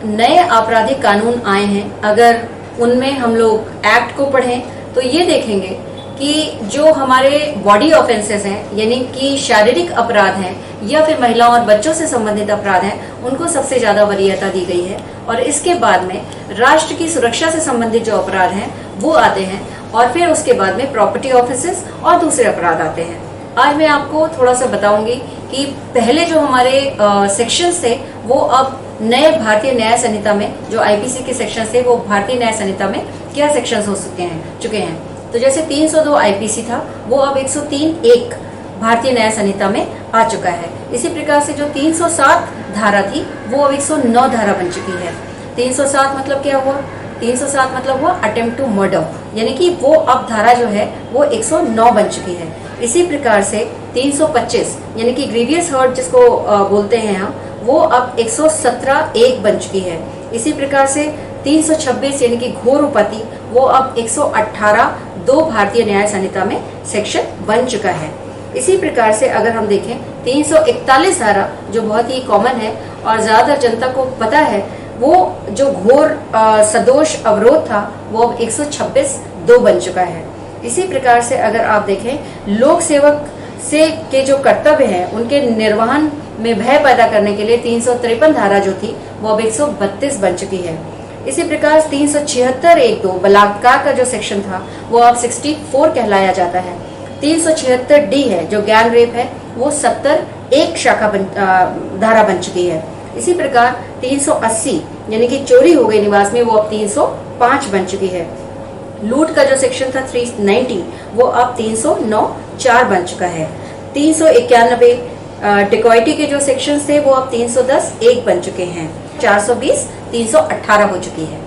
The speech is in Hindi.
नए आपराधिक कानून आए हैं, अगर उनमें हम लोग एक्ट को पढ़ें तो ये देखेंगे कि जो हमारे बॉडी ऑफेंसेस हैं, यानी कि शारीरिक अपराध हैं या फिर महिलाओं और बच्चों से संबंधित अपराध हैं, उनको सबसे ज्यादा वरीयता दी गई है। और इसके बाद में राष्ट्र की सुरक्षा से संबंधित जो अपराध हैं वो आते हैं, और फिर उसके बाद में प्रॉपर्टी ऑफेंसेस और दूसरे अपराध आते हैं। आज मैं आपको थोड़ा सा बताऊंगी कि पहले जो हमारे सेक्शंस थे वो अब नए भारतीय न्याय संहिता में, जो आईपीसी के सेक्शंस थे वो भारतीय न्याय संहिता में क्या सेक्शंस हो चुके हैं। तो जैसे 302 आईपीसी था वो अब 103(1) भारतीय न्याय संहिता में आ चुका है। इसी प्रकार से जो 307 धारा थी वो अब 109 धारा बन चुकी है। 307 मतलब क्या हुआ? 307 मतलब हुआ अटेम्प्ट टू मर्डर, यानी कि वो अब धारा जो है वो 109 बन चुकी है। इसी प्रकार से 325 यानी कि ग्रीवियस हर्ट जिसको बोलते हैं हम, वो अब 117(1) बन चुकी है। इसी प्रकार से 326 यानी कि घोर उपपत्ति, वो अब 118(2) भारतीय न्याय संहिता में सेक्शन बन चुका है। इसी प्रकार से अगर हम देखें 341 धारा जो बहुत ही कॉमन है और ज्यादातर जनता को पता है, वो जो घोर सदोष अवरोध था वो अब 126(2) बन चुका है। इसी प्रकार से अगर आप देखें लोक सेवक से के जो कर्तव्य हैं उनके निर्वहन में भय पैदा करने के लिए 353 धारा जो थी वो अब 132 बन चुकी है। इसी प्रकार 376(1)(2) बलात्कार का जो सेक्शन था वो अब 64 कहलाया जाता है। 376(d) है जो ज्ञान रेप है वो 70(1) धारा बन चुकी है। इसी प्रकार 380 यानी कि चोरी हो गई निवास में, वो अब 305 बन चुकी है। लूट का जो सेक्शन था 390 वो अब 309(4) बन चुका है। 391 डिकॉइटी के जो सेक्शन थे वो अब 310(1) बन चुके हैं। 420 318 हो चुकी है।